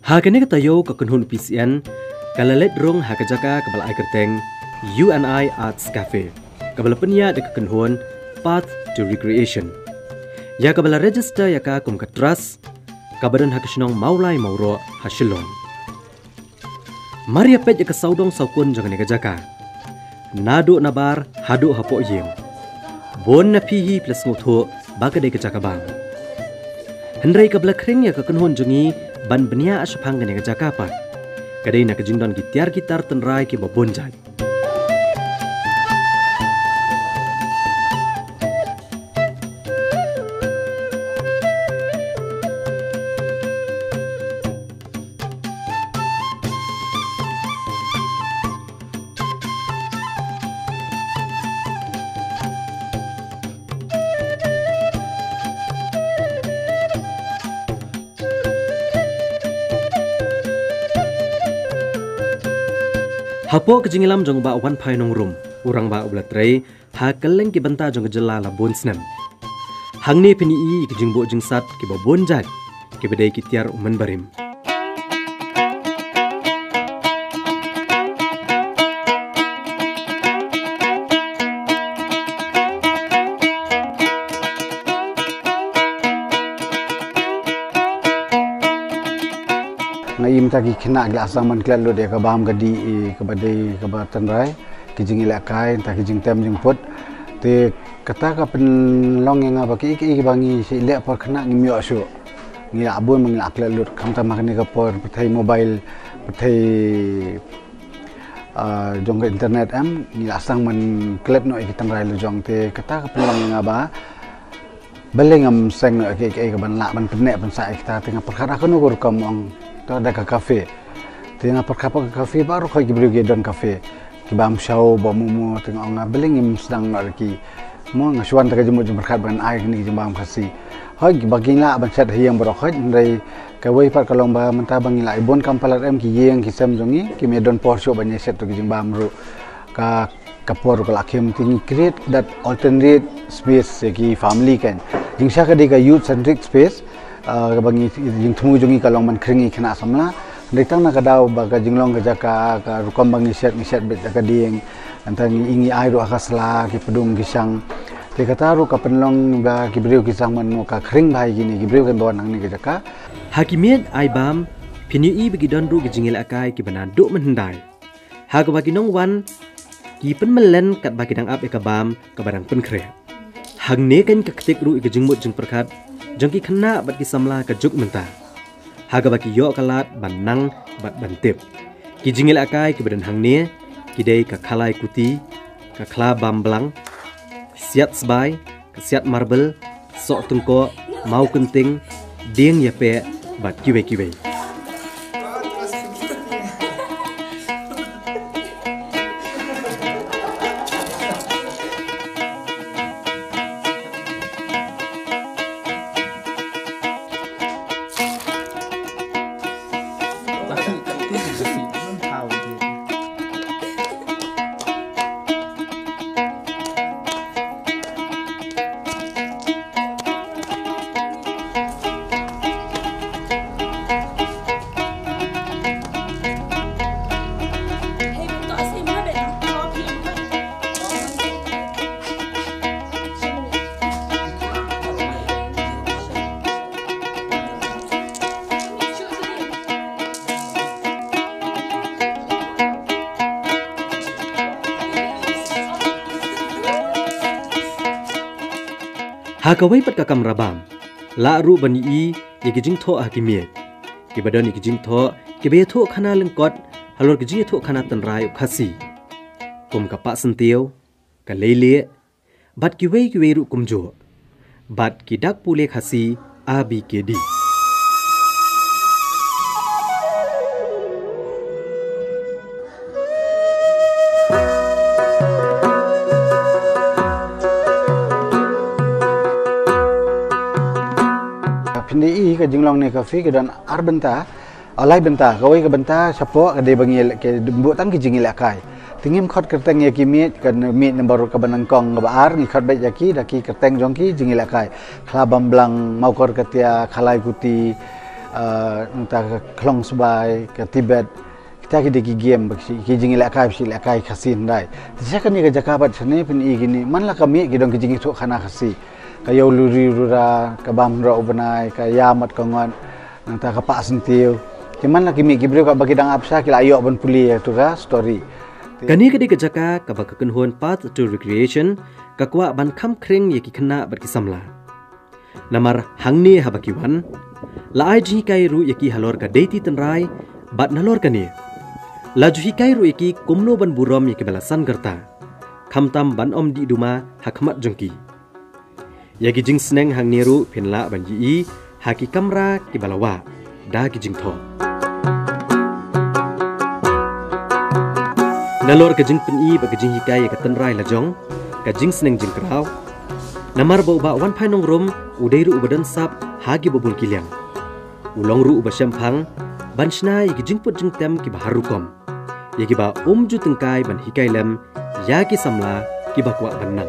Hakene katayo kakunhun PCN kalalet rong hakajaka kabal ai kerteng UNI Arts Cafe kabal penya de kakunhun Path to Recreation ya kabal register ya ka kum katras kabadan hakishnong maulai mauro hasilon Maria pet ya kasaudong saukun jangan negajaka nado nabar hado hapo yem bon na pihi plus ngotho bagade kajaka bang Hendrai kabla kring ya kakunhun jungi ban benia asapang gane kajaka pa kadai na kajingdon gitar gitar tenrai ki babonjai Hapo kejingilam jong ba wan pai nong room urang ba ublatrei ha keleng ki banta jong jela la bonsnem hangni pini i kejingbo jingsat ki ba bonjat ki bedai ki tiar umen barim Ngaim taki kena gak asaman kelat lo dia kabam gadi kabadai kabatan rai kijing ilakai tak kijing tem jing pot te kata ka penlong yang apa ki bangi si lek por kena ngimyo syu ngi abun meng aklat lo kam ta makni ka por petai mobile petai jong ke internet am ngi asang man kelat no ikitan rai lo jong te kata ka penlong yang apa beleng am seng no ke ban la ban penek ban sai kita tengah perkara kono ko kamong ada ke kafe, tengah perkapa ke kafe baru kau kibri gedon kafe, kibam show bamumu tengah orang beling sedang nak lagi, mau ngasuan tak jemput berkat dengan air ni jembam kasih, hoi bagilah bancet hiang berokhat dari kawai par kalau bah mentah bangilah ibon kampalat ki yang kisam jongi ki medon porsio banyak set tu jembam ru ka kapor kelakim tinggi create that alternate space ki family kan, jingsa ka youth centric space. Bangi jing temu jungi kalau man keringi kena samla ditang nak kadau baga jinglong kejaka ka rukam bangi set bet jaka dieng antang ingi airu akasla ki pedung kisang te kata ru ka penlong ba ki beriu kisang man ka kering bai gini ki beriu kan bawan nang ni kejaka hakimiat aibam pini begidon ru gijingil akai ki banaduk menhendai ha ka bagi nong wan ki penmelen kat bagi dang ap ekabam ka barang penkre hang ne kan ka ketik ru gijingmut jing perkat jangki kena bat kisamla kajuk mentah. Haga baki yo kalat banang bat bantip. Kijingil akai ke badan hang ne, kidai ka khalai kuti, ka khla bamblang, siat sbai, ka siat marble, sok tungko, mau kenting, ding yape bat kiwe-kiwe. Hakawai pat kakam rabam la ru bani i yigijing tho hakimiet ki badan yigijing tho ki be tho khana lengkot halor gijing tho khana tanrai khasi kum kapak sentiau ka lele bat ki wei ru kumjo bat ki dak pule khasi abkd Pindai ke jinglong ni kafe ke dan arbenta alai benta kawai ke benta sapo ke de bangil ke buat tam ke jingil akai tingim khot kerteng ya kimit kan mit number ke banangkong ke baar ni khot bet yaki daki kerteng jongki jingil akai khala bamblang mau kor ketia khalai kuti nta klong sbai ke Tibet kita ki deki game ki jingi la kai khasin dai tisa kan ni ga jakabat sene pin I gini man la kami ki dong ki jingi thu khana khasi ka yau luri rura ka bam ro banai ka yamat ka ngon nta ka pa sentiu ki man la ki mi ki bro ka bagi dang apsa ki la ayo ban puli tu ga story kani kadi ke jaka ka ba kan huan path to recreation ka kwa ban kham kring ye ki khana bat ki samla namar hangni habakiwan la ai ji kai ru ye ki halor ka deiti tanrai bat nalor kani laju hikai ru iki kumno ban burom yake balasan gerta khamtam ban om di duma hakmat jengki yagi jing sneng hang niru pinla ban ji haki kamra ki balawa da ki jing tho nalor ka jing pin I ba ka jing hikai ka tanrai lajong ka jing sneng jing krau namar bo ba wan phainong rum udai ru ubadan sap hagi bobul kiliang ulong ru uba syampang ban shna yagi jing put jing tem ki baharukom yaki ba ju tengkai ban hikai lem yaki samla ki ba kwa banang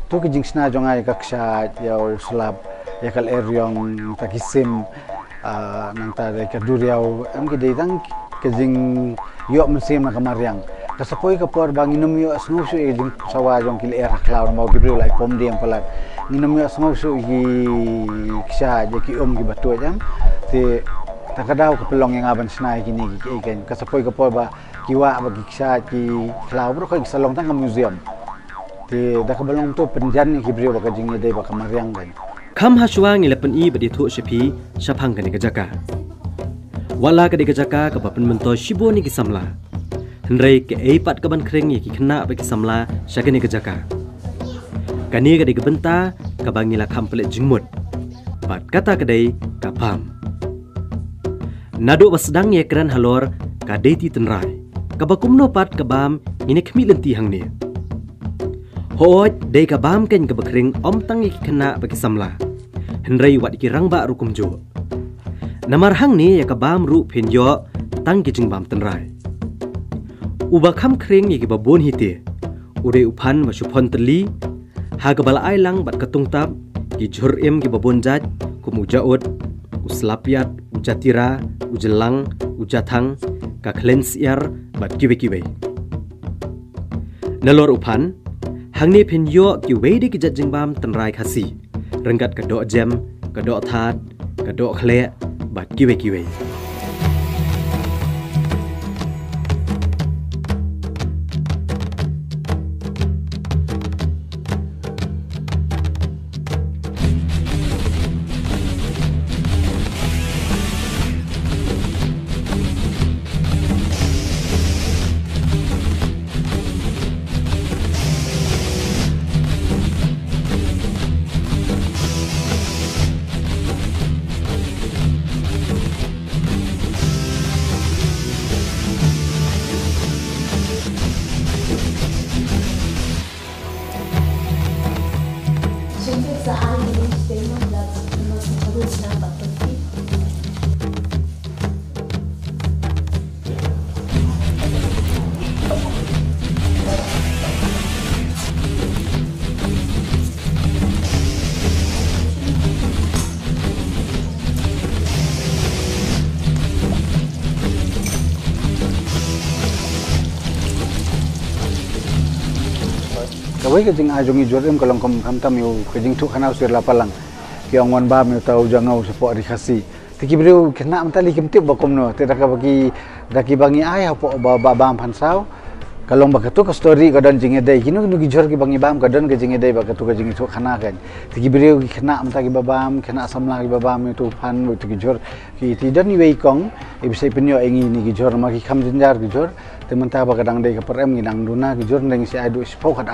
tu ki jingsna jongai kaksha yau sulap yakal eryong takisim nang ta de kaduriau am ki deitang ke jing yo musim na kamariang kasapoi ka por bang inum yo asnu su e jing sawa jong kil era cloud mau gibril lai pom diam palat inum yo asnu su ki ksha je ki ki batu jam te takadau ka pelong yang aban snai kini ki ken kasapoi ka por ba kiwa ba ksha ki cloud ro ka salong tang museum te da ka belong tu penjan ki brio ba ka jing de ba kamariang dan Kam haswa ngilapan I badi thu shepi shapang kani kajaka. Wala kadi kajaka kapapan mento shibo ni kisamla. Henrei ke eipat kaban kring ye ki kena bagi samla syakani kajaka. Kani kadai gebenta kabangila kampelet jingmut. Pat kata kadai kapam. Nado basdang ye keran halor kadai ti tenrai. Kabakumno pat kabam ini kemi lenti hang ni. Hooj dai kabam ken kabakring om tangi kena bagi samla. Henry wat kirang ba rukum jo. Namar hang ni ya kabam ru penjo tang ki jingbam tenrai. Uba kham kring ye babon hite. Ude upan masupon teli. Ha kabala ailang bat katung tab ki jur em ki babon jat kum ujaut uslapiat ujatira ujelang ujathang ka klensiar bat kiwe nalor upan hangni penyo ki weide ki jatjingbam tenrai khasi renggat kadok jem kadok that kadok khle bat kiwe Kawai ke jing ajungi jorim kalau kam tam yu ke jing tuk kanau sir lapalang ki ongwan ba mi tau jangau sepo dikasi tiki beliau kena mentali kimtip bakom no tidak bagi daki bangi ai hapo ba bam pansau kalau bakatu ke story kadon jing edai kinu gi jor ki bangi bam kadon ke jing edai bakatu ke jing tuk kana kan tiki beliau kena mentagi babam kena samla ki babam itu pan itu gi jor ki tidan wei kong ibisai penyo engi ni gi jor ma ki kham jinjar gi jor tementah bakadang dei kaperem nginang duna ki jor ndeng si adu spau khat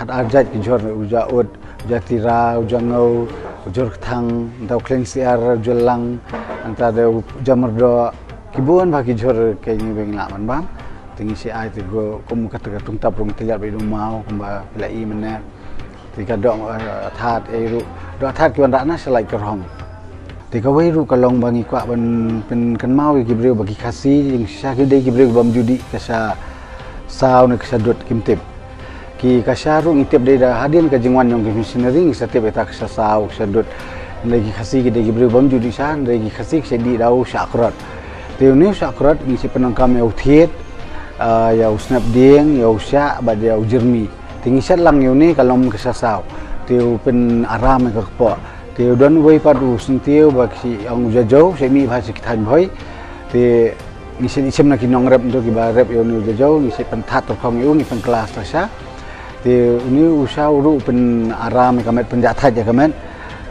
arjat ki jor ujaud ujatira ujangau ujor thang tau klengsiar julang anta de jamerdo kibuan bagi jor ke ni beng laman bam tingi si ai te go kum kata tung taprung tilar be mau kumba pilai mena tika dok that eru dok that ki bandana selai kerong tika wei ru kalong bangi kwa ban pen kan mau ki breu bagi kasi yang sya ki dei ki breu bam judi kasa sau ne kasa dot kimtip ki kasyaru ngitip dei da hadin ka jingwan yang missionary setiap eta kasa sau kasa dot lagi kasi ki dei ki breu bam judi san lagi kasi ki di dau syakrat teu ni syakrat ngisi penangkam ya uthiet ya usnap ding ya usya ba dia ujirmi tingi sat lang yo ni kalong kasa sau teu pen aram ka po teu don wei padu sentiu ba si ang ujajau semi bhasi kithan bhoi te ngisi isem na kinong rep untuk ki ba rep yo ni ujajau ngisi penthat to khong yo ni pen kelas rasa te ni usau ru pen aram kamet penjathat ya kamet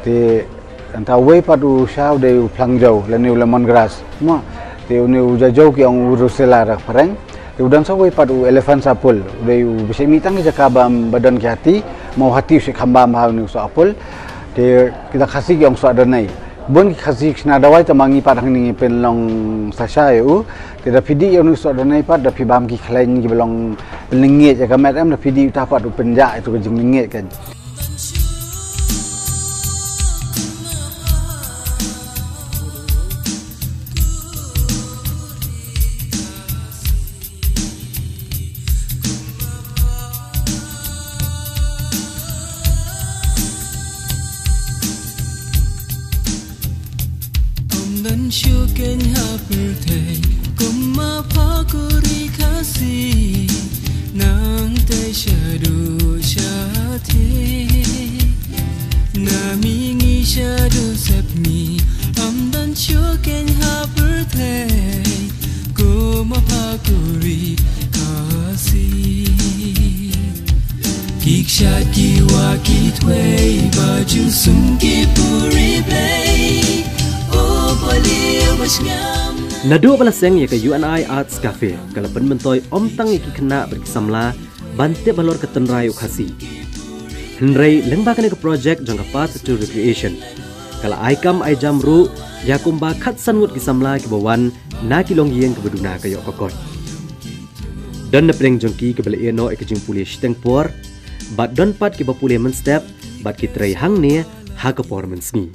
te anta wei padu usau de plangjau lani lemon grass mo te ni ujajau ki ang urusela rak pareng udan sawai padu elefant sapul udah bisa mitang je kabam badan ki hati mau hati si khambam hau ni so apul de kita kasih yang so adanai bon ki kasih sna dawai tamangi padang ni penlong sasha eu tidak pidi yang so adanai pad da pibam ki khlain ki belong lengit je kamet am da pidi ta padu penjak itu ke jing lengit kan Syukur habertai kumma pakuri kasih nang te syadu syati namingi syadu sepmi amdan syukur habertai kumma pakuri kasih kik syaki wakitway baju sungki puri play Nado balaseng ya ke UNI Arts Cafe kalapan mentoy om tang iki kena berkisamla bante balor ketenrai ukasi. Henry lengbakan ke project jangka path to recreation. Kala aikam ai jam ru yakumba khat sangut kisamla ki bawan na kilong yeng ke beduna kayok kokot. Dan nepreng jongki ke bela eno ek jing puli steng por, bat don pat ki bapuli men step, bat ki trai hang ne ha ke por men sngi.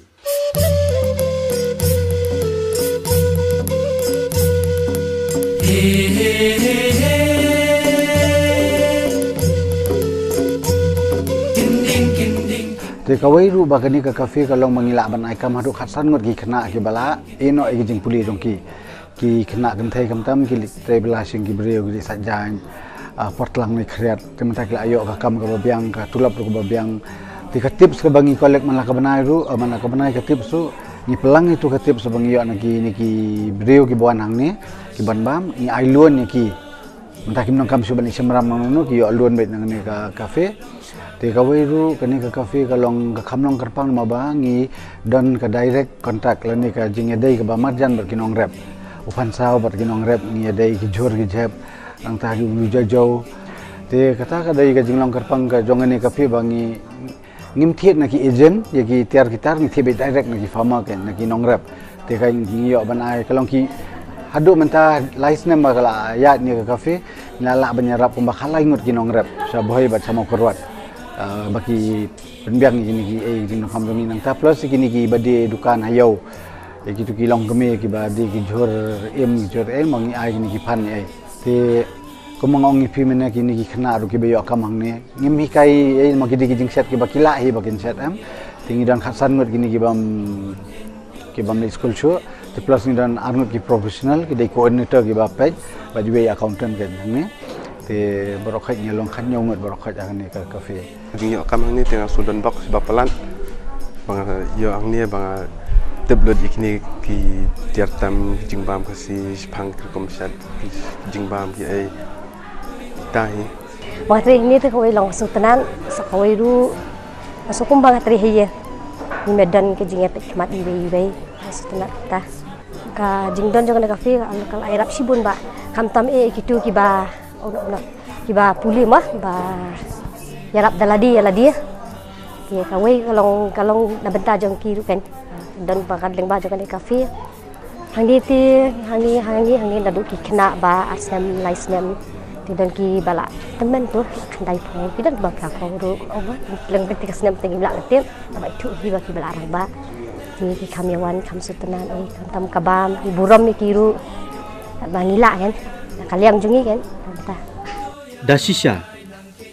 Hey, hey, hey, hey. Te kawai ru bagani ka kafe kalong mangila ban ai kam hadu khatsan ngot ki khna ki bala eno ai jing puli jong ki khna kan thai kam tam ki te bela sing ki breu ki sajan portlang ni khriat te mata ki ayo ka kam ka babiang ka tulap ka babiang ti ka tips ka bangi kolek man la ka banai ru man la ka banai ka tips su ni pelang itu ka tips bangi yo na ki breu ki buan hang ni ki ban bam ni ai luon ni ki mata ki nong kam su ban semram no ki yo luon bet nang ni ka kafe. Te kawai ru kani ka kafe kalong ka khamlong karpang mabangi dan ka direct contact lani ka jing edai ka bamarjan bar kinong rep upan saw bar kinong rep ni edai ki jor ki jep ang ta gi jajau te kata ka dai ka jinglong karpang ka jongani kafe bangi ngim thiet na ki agent ye ki tiar gitar ni thibe direct na ki farmer ken na ki nong rep te ka ngi yo ban ai kalong ki hadu menta license ba kala ya ni ka kafe nala banyarap pembakhalai ngut ki nong rep sa boy bat sama korwat bagi penbiang ini ki jing kam kami nang ta plus kini ki bade dukan hayau ki tu ki long kami ki bade ki jor mangi ai kini ki pan ai te komong pi mena kini ki khna ru ki beyo kamang ne ngim hi kai ai magi ki jing set ki bakila hi bakin set am tingi dan khasan ngot kini ki bam school show te plus ni dan arnut ki professional ki dai coordinator ki ba page ba di accountant kan ne te borokat nyalong kan nyongot borokat ang ni ka kafe jing yo kamang ni tengah sudan box ba pelan bang yo ang ni bang tablet ikni ki tiartam jingbam kasi pang komsat jingbam ki ai tai Waktu ini tu kawai long sultanan sakawai ru masukum bang atri hiye ni medan ke jing epek mat iwe sultanat ta ka jingdon jong na kafe kal airap sibun ba kamtam kitu ki ba kiba puli mah ba yarap daladi ki kawai kalong na benta jong ki kan dan bakal leng ba jong kafe hangi na du ki kena ba asam license ti dan ki bala temen tu kandai pho ki dan ba ka ko ru over leng benti kasnam tengi bla latem ba itu ki ba ki bala arang ba ki kamyawan kam sutenan kantam kabam ki buram ni kiru bangila kan kaliang jungi kan Dashisha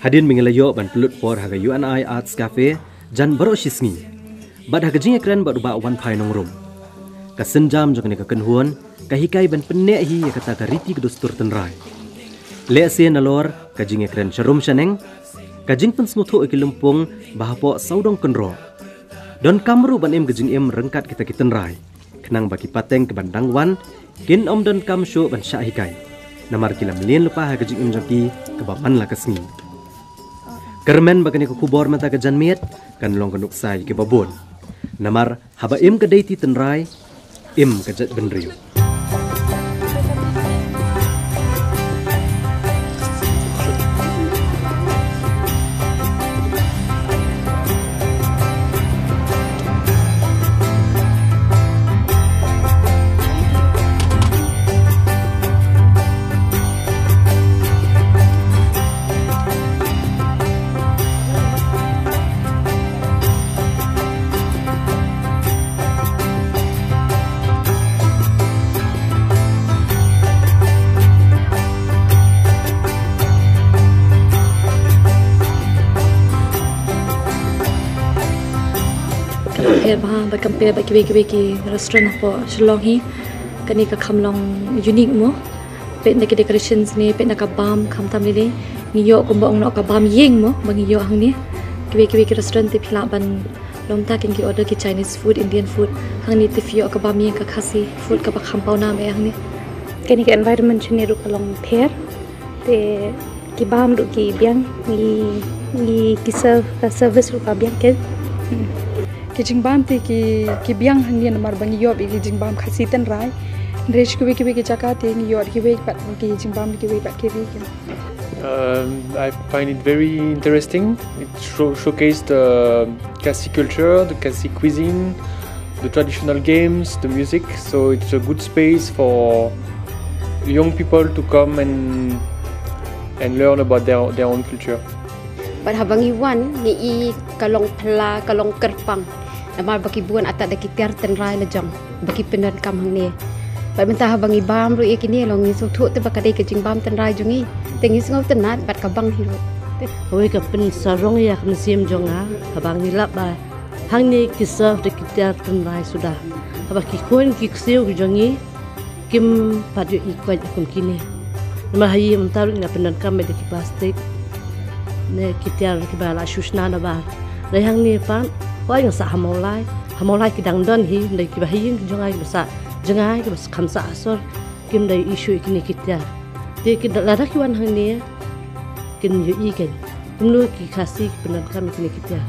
hadin mengelayo ban pelut por haga UNI Arts Cafe jan baro shisngi bad haga jing ekran bad ba wan phai nong rum ka senjam jong ne ka kenhuan ka hikai ban penne hi ya kata ka riti kedustur tenrai le se nalor ka jing ekran sharum shaneng ka jing pen smutho ekilumpung bahapo saudong kenro don kamru ban em gejing em rengkat kita kitenrai kenang baki pateng ke bandang wan kin om don kam sho ban sha hikai namar kilam lien lupa ha gejing imjaki kebapan la kesngi kermen bagani ko kubor mata ke janmiet kan long kanuk sai ke babon namar haba im ke deiti tenrai im ke jat benriu compare ba kiwe restaurant po Shillong hi kani ka khamlong unique mo pe na ki decorations ni pe na ka bam kham tam ni yo ko ba ong no ka bam yeng mo bang yo hang ni kiwe ki restaurant ti phila ban long ta kin ki order ki Chinese food Indian food hang ni ti fio ka bam yeng ka khasi food ka ba kham pau na me hang ni kani ka environment ni ru ka long pher te ki bam ru ki biang ni ki serve ka service ru ka biang ke ki jingbam ti ki biang hang ni mar bang yo bi ki jingbam khasi ten rai Rich kiwi kiwi kicaka ting yot kiwi pat ki jingbam kiwi pat kiwi. I find it very interesting. It showcased the Khasi culture, the Khasi cuisine, the traditional games, the music. So it's a good space for young people to come and learn about their own culture. But habangi wan ni I kalong pala kalong kerpang. Nama baki buan atat daki tiar tenrai lejang baki pendan kam hang ni. But mentah habangi bam ru ikini long ni so thuk te bakadai ke jingbam tenrai jungi. Tengi sengau tenat bat kabang hiru. Awai ka pen sarong ya kan sim jonga habang ni lap ba. Hang ni ki serve daki tiar tenrai sudah. Habaki kon ki kseu ki jongi kim padu ikwat kum kini. Nama hayi mentaru ina pendan kam daki plastik. Ne kitiar ki bala shushna na ba. Lai hang ni pan wai yang sa hamolai ki dang don hi dai ki bahin ki jongai basa jangai ki bas khamsa asor kim dai issue ikini kitiar. Te ki ladaki wan hang ni kin yu iken. Mlu ki khasi ki pendan kam ikini kitiar.